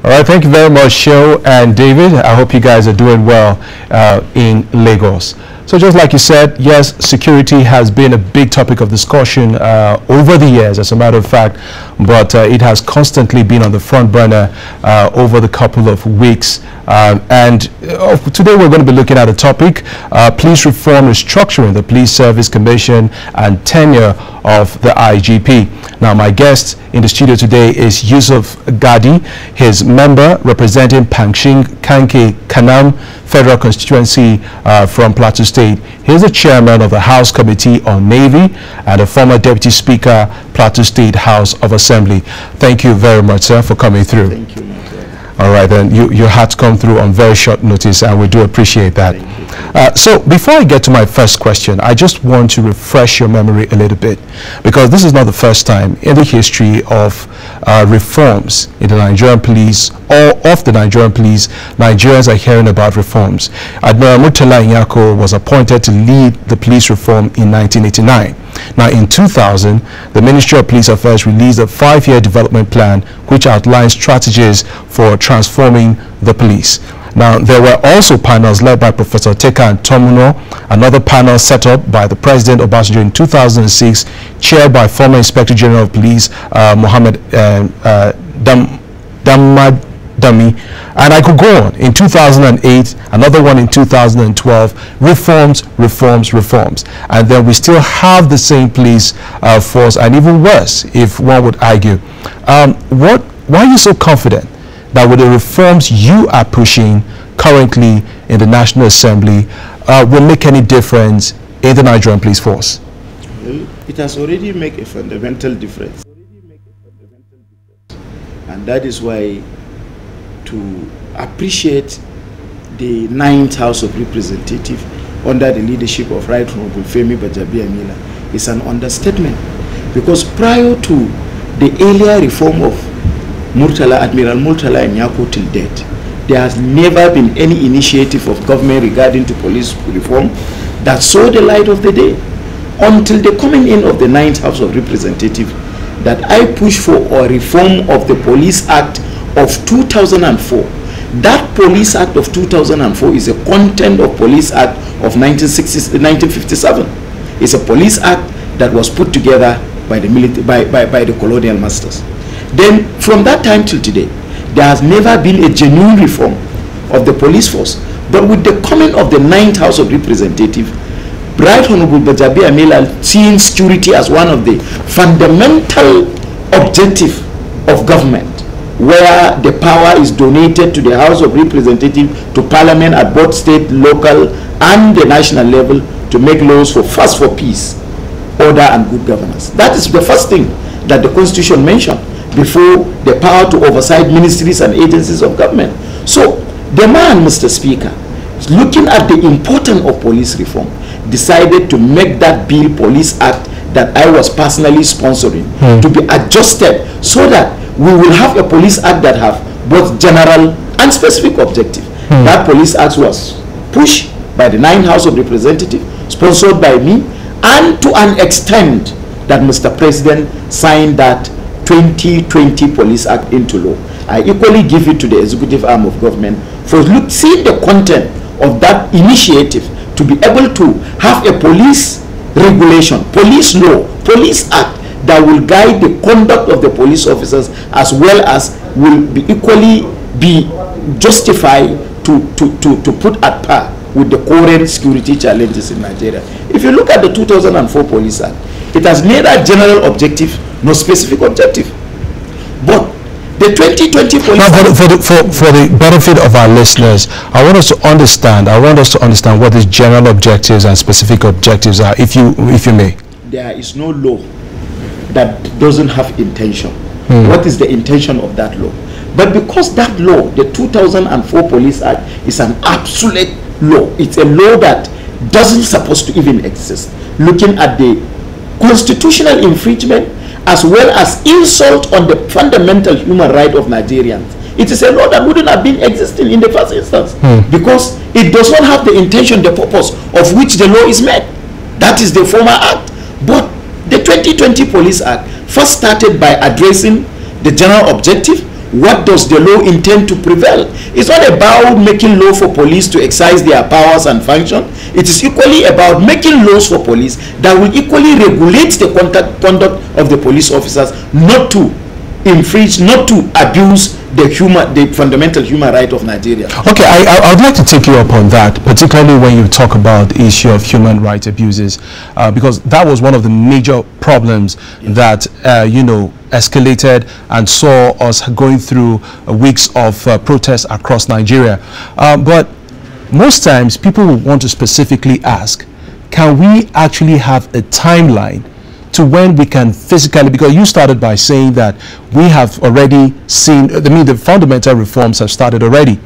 All right, thank you very much, Sho and David. I hope you guys are doing well in Lagos. So just like you said, yes, security has been a big topic of discussion over the years, as a matter of fact, but it has constantly been on the front burner over the couple of weeks. Today we're going to be looking at a topic, police reform, restructuring the Police Service Commission and tenure of the IGP. Now, my guest in the studio today is Yusuf GAGDI, his member representing Pankshin Kanke Kanam Federal Constituency from Plateau State. He is the chairman of the House Committee on Navy and a former deputy speaker, Plateau State House of Assembly. Thank you very much, sir, for coming through. Thank you. All right, then you had to come through on very short notice, and we do appreciate that. So before I get to my first question, I just want to refresh your memory a little bit, because this is not the first time in the history of reforms in the Nigerian police or of the Nigerian police, Nigerians are hearing about reforms. Admiral Murtala Nyako was appointed to lead the police reform in 1989. Now, in 2000, the Ministry of Police Affairs released a 5-year development plan which outlines strategies for transforming the police. Now, there were also panels led by Professor Teka Tomuno, another panel set up by the President Obasanjo in 2006, chaired by former Inspector General of Police Mohammed Dami, and I could go on. In 2008, another one in 2012, reforms, and then we still have the same police force, and even worse, if one would argue. Why are you so confident that with the reforms you are pushing currently in the National Assembly will make any difference in the Nigerian police force? Well, it has already made a fundamental difference. And that is why, to appreciate the 9th House of Representatives under the leadership of Right Honorable Femi Gbajabiamila is an understatement. Because prior to the earlier reform of Admiral Murtala Nyako till date, there has never been any initiative of government regarding to police reform that saw the light of the day until the coming in of the 9th House of Representatives, that I push for a reform of the Police Act of 2004. That Police Act of 2004 is a content of Police Act of 1957. It's a police act that was put together by the colonial masters. Then from that time till today, there has never been a genuine reform of the police force. But with the coming of the 9th House of Representatives, Right Honorable Gbajabiamila, seeing security as one of the fundamental objectives of government, where the power is donated to the House of Representatives, to Parliament at both state, local, and the national level, to make laws for peace, order, and good governance. That is the first thing that the Constitution mentioned before the power to oversight ministries and agencies of government. So the man, Mr. Speaker, looking at the importance of police reform, decided to make that bill, Police Act, that I was personally sponsoring, to be adjusted so that we will have a police act that have both general and specific objective. That police act was pushed by the 9th House of Representatives, sponsored by me, and to an extent that Mr. President signed that 2020 Police Act into law. I equally give it to the executive arm of government for seeing the content of that initiative, to be able to have a police regulation, police law, police act that will guide the conduct of the police officers, as well as will be equally be justified to put at par with the current security challenges in Nigeria. If you look at the 2004 Police Act, it has neither general objective nor specific objective. But the 2020 Police Act, for the benefit of our listeners, I want us to understand what these general objectives and specific objectives are, if you may. There is no law that doesn't have intention. What is the intention of that law? But because that law, the 2004 Police Act, is an absolute law, it's a law that doesn't supposed to even exist. Looking at the constitutional infringement as well as insult on the fundamental human right of Nigerians, it is a law that wouldn't have been existing in the first instance, because it does not have the intention, the purpose of which the law is made. That is the former act. But the 2020 Police Act first started by addressing the general objective, what does the law intend to prevail? It's not about making law for police to exercise their powers and function. It is equally about making laws for police that will equally regulate the conduct of the police officers, not to infringe, not to abuse the fundamental human right of Nigeria. Okay, I would like to take you up on that, particularly when you talk about the issue of human rights abuses, because that was one of the major problems that you know, escalated and saw us going through weeks of protests across Nigeria. But most times people will want to specifically ask, can we actually have a timeline to when we can physically, because you started by saying that we have already seen, I mean, the fundamental reforms have started already.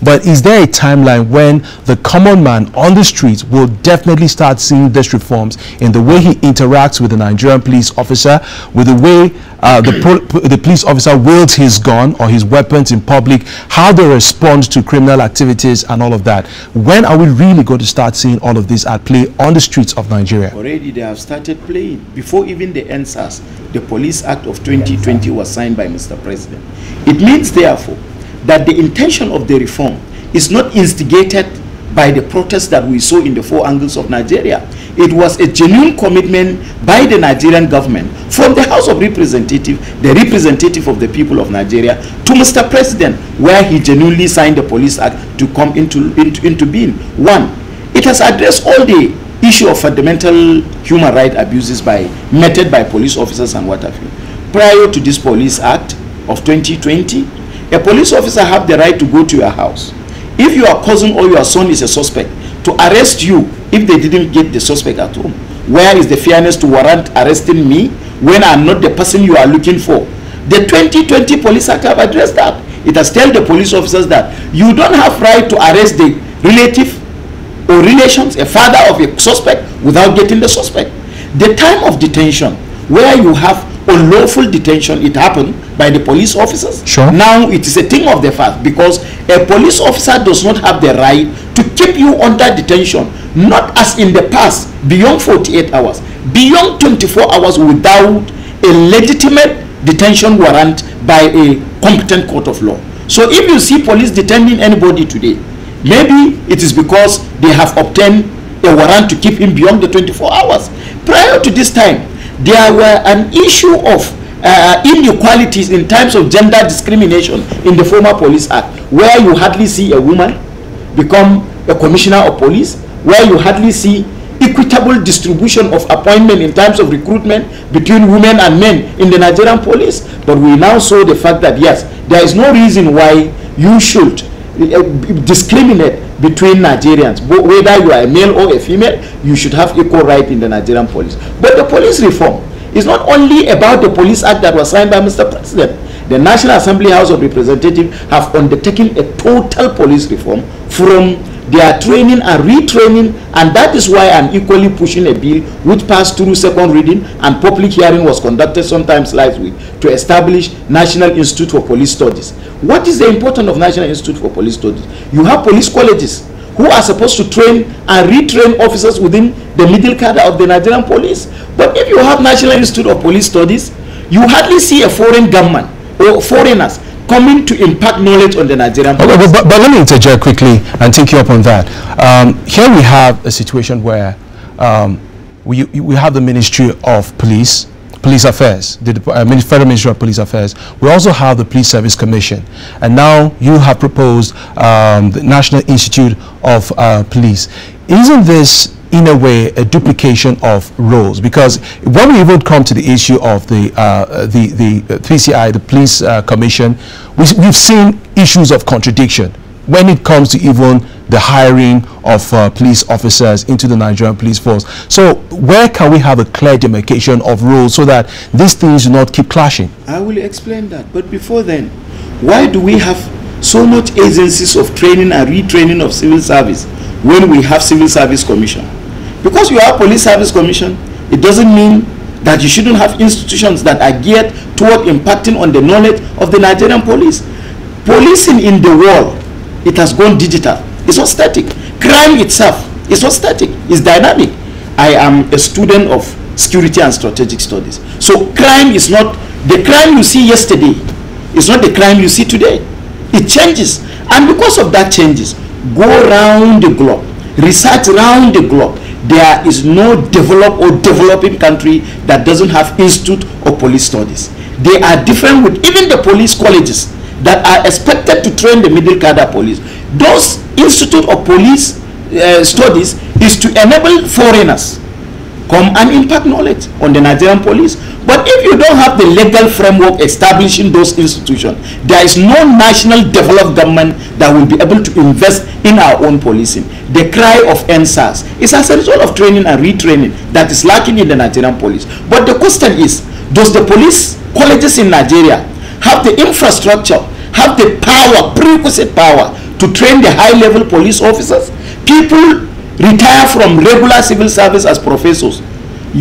But is there a timeline when the common man on the streets will definitely start seeing these reforms in the way he interacts with the Nigerian police officer, with the way the police officer wields his gun or his weapons in public, how they respond to criminal activities and all of that? When are we really going to start seeing all of this at play on the streets of Nigeria? Already they have started playing. Before even the NSAS, the Police Act of 2020 was signed by Mr. President. It means, therefore, that the intention of the reform is not instigated by the protests that we saw in the four angles of Nigeria. It was a genuine commitment by the Nigerian government from the House of Representatives, the representative of the people of Nigeria, to Mr. President, where he genuinely signed the Police Act to come into being. One, it has addressed all the issue of fundamental human rights abuses meted by police officers and what have you. Prior to this Police Act of 2020, a police officer have the right to go to your house. If your cousin or your son is a suspect, to arrest you if they didn't get the suspect at home. Where is the fairness to warrant arresting me when I'm not the person you are looking for? The 2020 Police Act have addressed that. It has told the police officers that you don't have right to arrest the relative or relations, a father of a suspect, without getting the suspect. The time of detention, where you have unlawful detention, it happened by the police officers. Sure. Now it is a thing of the fact, because a police officer does not have the right to keep you under detention, not as in the past, beyond 48 hours, beyond 24 hours without a legitimate detention warrant by a competent court of law. So if you see police detaining anybody today, maybe it is because they have obtained a warrant to keep him beyond the 24 hours. Prior to this time, there were an issue of inequalities in terms of gender discrimination in the former Police Act, where you hardly see a woman become a commissioner of police, where you hardly see equitable distribution of appointment in terms of recruitment between women and men in the Nigerian police. But we now saw the fact that yes, there is no reason why you should discriminate between Nigerians. Whether you are a male or a female, you should have equal right in the Nigerian police. But the police reform is not only about the Police Act that was signed by Mr. President. The National Assembly House of Representatives have undertaken a total police reform, from their training and retraining, and that is why I'm equally pushing a bill which passed through second reading and public hearing was conducted sometimes last week, to establish National Institute for Police Studies. What is the importance of National Institute for Police Studies? You have police colleges who are supposed to train and retrain officers within the middle cadre of the Nigerian police. But if you have National Institute of Police Studies, you hardly see a foreign government or foreigners coming to impart knowledge on the Nigerian police. Okay, but let me interject quickly and take you up on that. Here we have a situation where we have the Ministry of Police Affairs, the Federal Ministry of Police Affairs. We also have the Police Service Commission, and now you have proposed the National Institute of Police. Isn't this in a way a duplication of roles? Because when we even come to the issue of the PCI, the Police Commission, we've seen issues of contradiction when it comes to even the hiring of police officers into the Nigerian police force. So where can we have a clear demarcation of roles so that these things do not keep clashing? I will explain that. But before then, why do we have so much agencies of training and retraining of civil service when we have Civil Service Commission? Because you have Police Service Commission, it doesn't mean that you shouldn't have institutions that are geared toward impacting on the knowledge of the Nigerian police. Policing in the world, it has gone digital. It's not static. Crime itself is not static. It's dynamic. I am a student of security and strategic studies. So crime is not, the crime you see yesterday It's not the crime you see today. It changes. And because of that changes, go around the globe, research around the globe. There is no developed or developing country that doesn't have institute of police studies. They are different with even the police colleges that are expected to train the middle cadre police. Those institute of police studies is to enable foreigners come and impact knowledge on the Nigerian police. But if you don't have the legal framework establishing those institutions, there is no national developed government that will be able to invest in our own policing. The cry of NSAS is as a result of training and retraining that is lacking in the Nigerian police. But the question is, does the police colleges in Nigeria have the infrastructure, have the power, prerequisite power to train the high-level police officers? People retire from regular civil service as professors,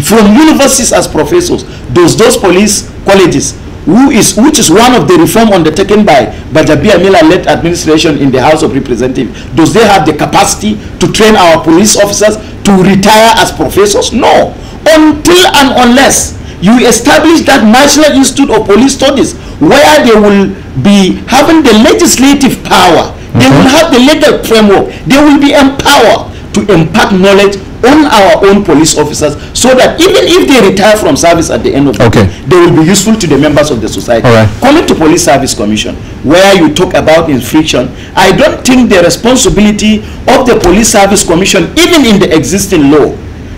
from universities as professors. Those police colleges, which is one of the reform undertaken by Bajabiamila-led administration in the House of Representatives, does they have the capacity to train our police officers to retire as professors? No. Until and unless you establish that National Institute of Police Studies, where they will be having the legislative power, they will have the legal framework, they will be empowered to impart knowledge on our own police officers, so that even if they retire from service at the end of the day, they will be useful to the members of the society. Coming to Police Service Commission, where you talk about infraction, I don't think the responsibility of the Police Service Commission, even in the existing law,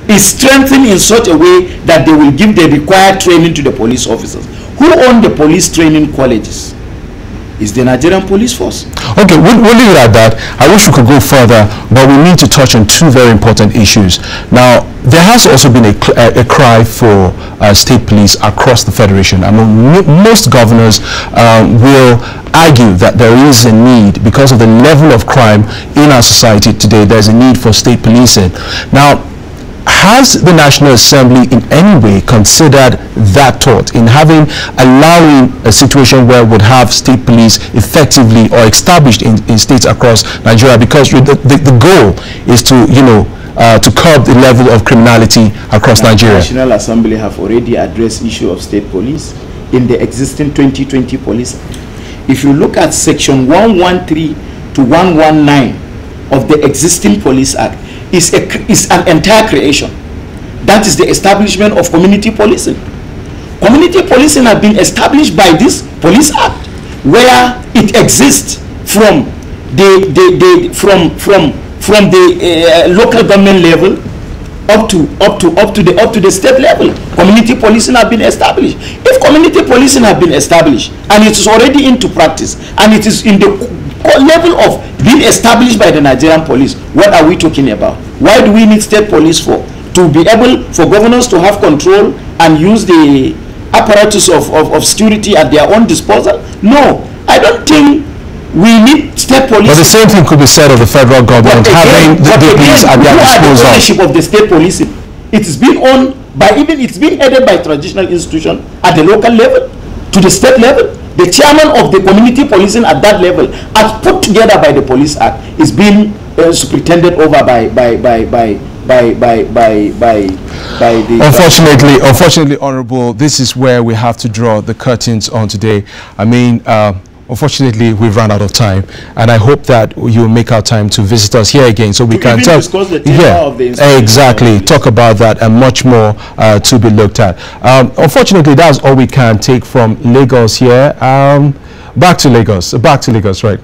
is strengthened in such a way that they will give the required training to the police officers. Who own the police training colleges? Is the Nigerian police force. Okay, we'll leave it at that. I wish we could go further, but we need to touch on two very important issues. Now, there has also been a cry for state police across the federation. I mean, most governors will argue that there is a need, because of the level of crime in our society today, there's a need for state policing. Now, has the National Assembly in any way considered that thought in allowing a situation where we would have state police effectively or established in states across Nigeria? Because the goal is to, to curb the level of criminality across Nigeria. The National Assembly have already addressed issue of state police in the existing 2020 police. If you look at section 113 to 119 of the existing police act, is an entire creation. That is the establishment of community policing. Community policing has been established by this police act, where it exists from the local government level up to the state level. Community policing have been established. If community policing have been established and it is already into practice and it is in the level of being established by the Nigerian police, what are we talking about? Why do we need state police for? To be able for governors to have control and use the apparatus of security at their own disposal? No, I don't think we need state police. But the same thing could be said of the federal government having the police at their disposal. The ownership of the state policing, it's been owned by it's been headed by traditional institution at the local level to the state level. The chairman of the community policing at that level, as put together by the Police Act, is being superintended over by the. Unfortunately, Honorable, this is where we have to draw the curtains on today. I mean, unfortunately, we've run out of time, and I hope that you'll make our time to visit us here again, so we can discuss the tema of the exactly talk about that and much more to be looked at. Unfortunately, that's all we can take from Lagos here. Back to Lagos, right?